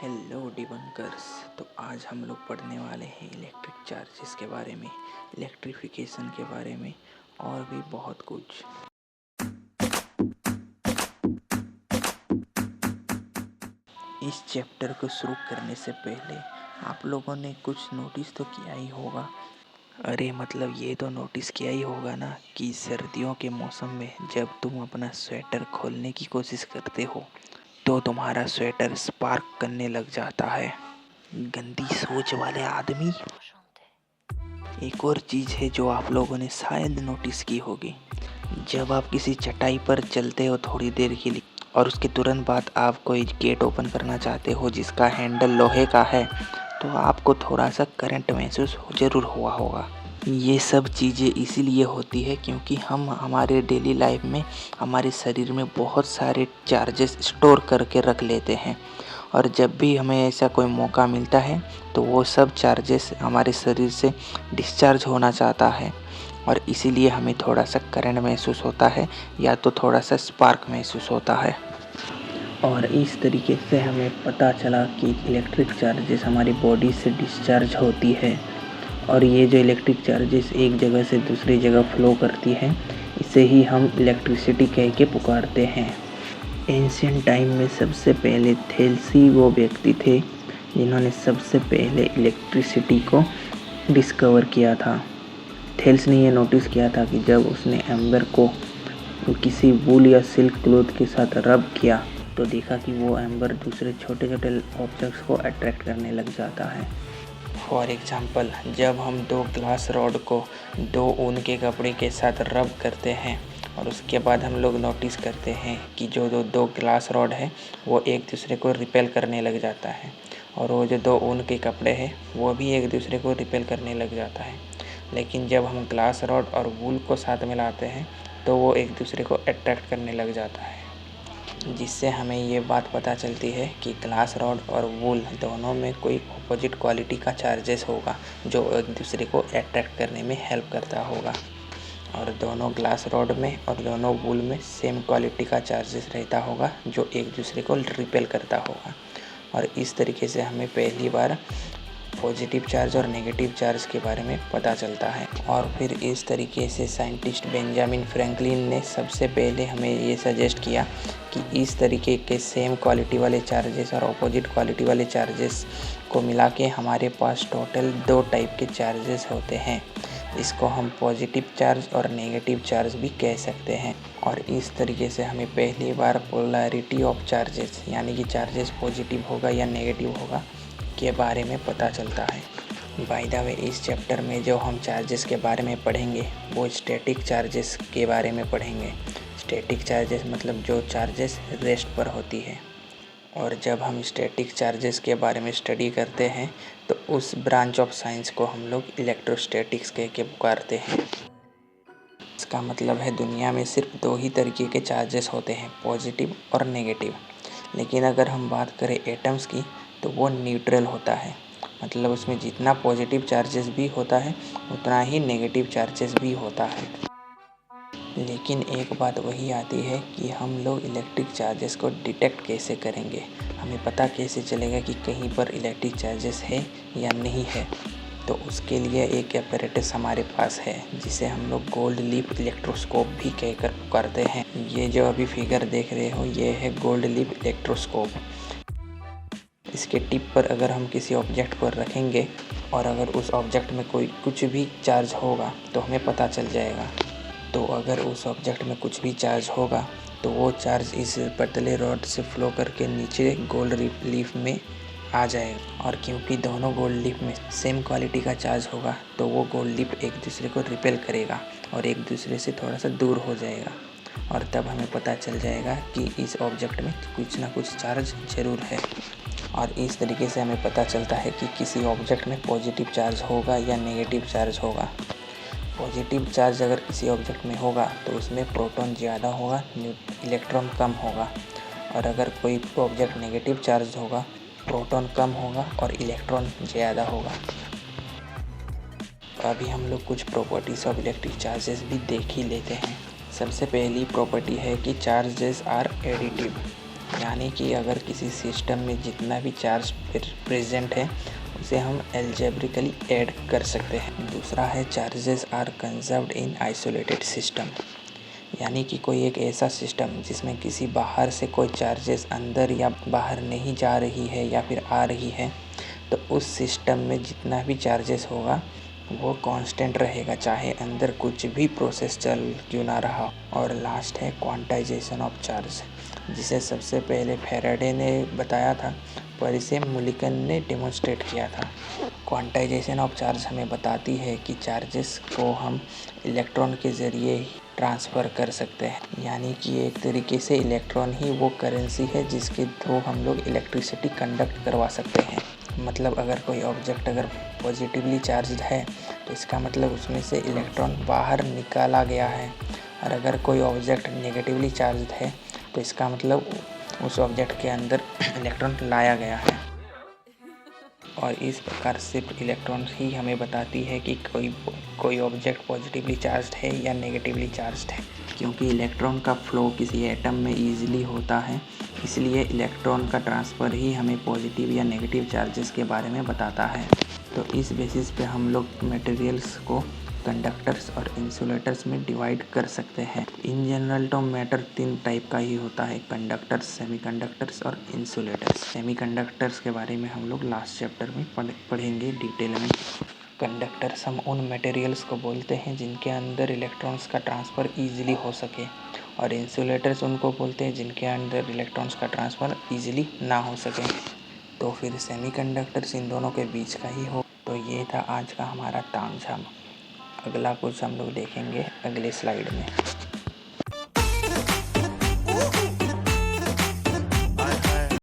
Hello डिबंकर्स। तो आज हम लोग पढ़ने वाले हैं इलेक्ट्रिक चार्जेस के बारे में, इलेक्ट्रिफिकेशन के बारे में और भी बहुत कुछ। इस चैप्टर को शुरू करने से पहले आप लोगों ने कुछ नोटिस तो किया ही होगा। अरे मतलब ये तो नोटिस किया ही होगा ना कि सर्दियों के मौसम में जब तुम अपना स्वेटर खोलने की कोशिश करते हो तो तुम्हारा स्वेटर स्पार्क करने लग जाता है। गंदी सोच वाले आदमी। एक और चीज़ है जो आप लोगों ने शायद नोटिस की होगी। जब आप किसी चटाई पर चलते हो थोड़ी देर के लिए और उसके तुरंत बाद आप कोई गेट ओपन करना चाहते हो जिसका हैंडल लोहे का है, तो आपको थोड़ा सा करंट महसूस ज़रूर हुआ होगा। ये सब चीज़ें इसीलिए होती है क्योंकि हम हमारे डेली लाइफ में हमारे शरीर में बहुत सारे चार्जेस स्टोर करके रख लेते हैं, और जब भी हमें ऐसा कोई मौका मिलता है तो वो सब चार्जेस हमारे शरीर से डिस्चार्ज होना चाहता है, और इसीलिए हमें थोड़ा सा करंट महसूस होता है या तो थोड़ा सा स्पार्क महसूस होता है। और इस तरीके से हमें पता चला कि इलेक्ट्रिक चार्जेस हमारी बॉडी से डिस्चार्ज होती है, और ये जो इलेक्ट्रिक चार्जेस एक जगह से दूसरी जगह फ्लो करती है, इसे ही हम इलेक्ट्रिसिटी कह के पुकारते हैं। एंशियंट टाइम में सबसे पहले थेल्सी वो व्यक्ति थे जिन्होंने सबसे पहले इलेक्ट्रिसिटी को डिस्कवर किया था। थेल्स ने ये नोटिस किया था कि जब उसने एम्बर को किसी वूल या सिल्क क्लॉथ के साथ रब किया तो देखा कि वो एम्बर दूसरे छोटे छोटे ऑब्जेक्ट्स को अट्रैक्ट करने लग जाता है। फॉर एग्जाम्पल, जब हम दो ग्लास रॉड को दो ऊन के कपड़े के साथ रब करते हैं और उसके बाद हम लोग नोटिस करते हैं कि जो दो ग्लास रॉड है वो एक दूसरे को रिपेल करने लग जाता है, और वो जो दो ऊन के कपड़े हैं वो भी एक दूसरे को रिपेल करने लग जाता है। लेकिन जब हम ग्लास रॉड और वूल को साथ मिलाते हैं तो वो एक दूसरे को अट्रैक्ट करने लग जाता है, जिससे हमें ये बात पता चलती है कि ग्लास रॉड और वूल दोनों में कोई अपोजिट क्वालिटी का चार्जेस होगा जो एक दूसरे को अट्रैक्ट करने में हेल्प करता होगा, और दोनों ग्लास रॉड में और दोनों वूल में सेम क्वालिटी का चार्जेस रहता होगा जो एक दूसरे को रिपेल करता होगा। और इस तरीके से हमें पहली बार पॉजिटिव चार्ज और नेगेटिव चार्ज के बारे में पता चलता है। और फिर इस तरीके से साइंटिस्ट बेंजामिन फ्रैंकलिन ने सबसे पहले हमें ये सजेस्ट किया कि इस तरीके के सेम क्वालिटी वाले चार्जेस और अपोजिट क्वालिटी वाले चार्जेस को मिला के हमारे पास टोटल दो टाइप के चार्जेस होते हैं। इसको हम पॉजिटिव चार्ज और नेगेटिव चार्ज भी कह सकते हैं। और इस तरीके से हमें पहली बार पोलैरिटी ऑफ चार्जेस यानी कि चार्जेस पॉजिटिव होगा या नेगेटिव होगा के बारे में पता चलता है। बाय द वे, इस चैप्टर में जो हम चार्जेस के बारे में पढ़ेंगे वो स्टैटिक चार्जेस के बारे में पढ़ेंगे। स्टैटिक चार्जेस मतलब जो चार्जेस रेस्ट पर होती है। और जब हम स्टैटिक चार्जेस के बारे में स्टडी करते हैं तो उस ब्रांच ऑफ साइंस को हम लोग इलेक्ट्रोस्टैटिक्स कह के पुकारते हैं। इसका मतलब है दुनिया में सिर्फ दो ही तरीके के चार्जेस होते हैं, पॉजिटिव और नेगेटिव। लेकिन अगर हम बात करें एटम्स की तो वो न्यूट्रल होता है, मतलब उसमें जितना पॉजिटिव चार्जेस भी होता है उतना ही नेगेटिव चार्जेस भी होता है। लेकिन एक बात वही आती है कि हम लोग इलेक्ट्रिक चार्जेस को डिटेक्ट कैसे करेंगे, हमें पता कैसे चलेगा कि कहीं पर इलेक्ट्रिक चार्जेस है या नहीं है। तो उसके लिए एक एपरेटस हमारे पास है जिसे हम लोग गोल्ड लीफ इलेक्ट्रोस्कोप भी कहकर पुकारते हैं। ये जो अभी फिगर देख रहे हो ये है गोल्ड लीफ इलेक्ट्रोस्कोप। इसके टिप पर अगर हम किसी ऑब्जेक्ट पर रखेंगे और अगर उस ऑब्जेक्ट में कोई कुछ भी चार्ज होगा तो हमें पता चल जाएगा। तो अगर उस ऑब्जेक्ट में कुछ भी चार्ज होगा तो वो चार्ज इस पतले रॉड से फ्लो करके नीचे गोल्ड लीफ में आ जाएगा, और क्योंकि दोनों गोल्ड लीफ में सेम क्वालिटी का चार्ज होगा तो वो गोल्ड लीफ एक दूसरे को रिपेल करेगा और एक दूसरे से थोड़ा सा दूर हो जाएगा, और तब हमें पता चल जाएगा कि इस ऑब्जेक्ट में कुछ ना कुछ चार्ज ज़रूर है। और इस तरीके से हमें पता चलता है कि किसी ऑब्जेक्ट में पॉजिटिव चार्ज होगा या नेगेटिव चार्ज होगा। पॉजिटिव चार्ज अगर किसी ऑब्जेक्ट में होगा तो उसमें प्रोटॉन ज़्यादा होगा, इलेक्ट्रॉन कम होगा, और अगर कोई ऑब्जेक्ट नेगेटिव चार्ज होगा प्रोटॉन कम होगा और इलेक्ट्रॉन ज़्यादा होगा। अभी हम लोग कुछ प्रॉपर्टीज़ ऑफ इलेक्ट्रिक चार्जेस भी देख ही लेते हैं। सबसे पहली प्रॉपर्टी है कि चार्जेस आर एडिटिव। यानी कि अगर किसी सिस्टम में जितना भी चार्ज प्रेजेंट है उसे हम एल्जेब्रिकली ऐड कर सकते हैं। दूसरा है charges are conserved in isolated system, यानी कि कोई एक ऐसा सिस्टम जिसमें किसी बाहर से कोई चार्जेस अंदर या बाहर नहीं जा रही है या फिर आ रही है, तो उस सिस्टम में जितना भी चार्जेस होगा वो कांस्टेंट रहेगा, चाहे अंदर कुछ भी प्रोसेस चल क्यों ना रहा। और लास्ट है क्वांटाइजेशन ऑफ चार्ज, जिसे सबसे पहले फैराडे ने बताया था पर इसे मुलिकन ने डेमोन्स्ट्रेट किया था। क्वांटाइजेशन ऑफ चार्ज हमें बताती है कि चार्जेस को हम इलेक्ट्रॉन के ज़रिए ट्रांसफ़र कर सकते हैं, यानी कि एक तरीके से इलेक्ट्रॉन ही वो करेंसी है जिसके थ्रू हम लोग इलेक्ट्रिसिटी कंडक्ट करवा सकते हैं। मतलब अगर कोई ऑब्जेक्ट अगर पॉजिटिवली चार्ज्ड है तो इसका मतलब उसमें से इलेक्ट्रॉन बाहर निकाला गया है, और अगर कोई ऑब्जेक्ट नेगेटिवली चार्ज्ड है तो इसका मतलब उस ऑब्जेक्ट के अंदर इलेक्ट्रॉन लाया गया है। और इस प्रकार सिर्फ इलेक्ट्रॉन ही हमें बताती है कि कोई ऑब्जेक्ट पॉजिटिवली चार्ज्ड है या नेगेटिवली चार्ज्ड है। क्योंकि इलेक्ट्रॉन का फ्लो किसी एटम में ईजिली होता है, इसलिए इलेक्ट्रॉन का ट्रांसफ़र ही हमें पॉजिटिव या नेगेटिव चार्जेस के बारे में बताता है। तो इस बेसिस पे हम लोग मटेरियल्स को कंडक्टर्स और इंसुलेटर्स में डिवाइड कर सकते हैं। इन जनरल तो मैटर 3 टाइप का ही होता है, कंडक्टर्स, सेमीकंडक्टर्स और इंसुलेटर्स। सेमीकंडक्टर्स के बारे में हम लोग लास्ट चैप्टर में पढ़ेंगे डिटेल में। कंडक्टर्स हम उन मटेरियल्स को बोलते हैं जिनके अंदर इलेक्ट्रॉन्स का ट्रांसफ़र ईजिली हो सके, और इंसुलेटर्स उनको बोलते हैं जिनके अंदर इलेक्ट्रॉन्स का ट्रांसफ़र ईजिली ना हो सके। तो फिर सेमीकंडक्टर्स इन दोनों के बीच का ही हो। तो ये था आज का हमारा तामझाम। अगला कुछ हम लोग देखेंगे अगले स्लाइड में।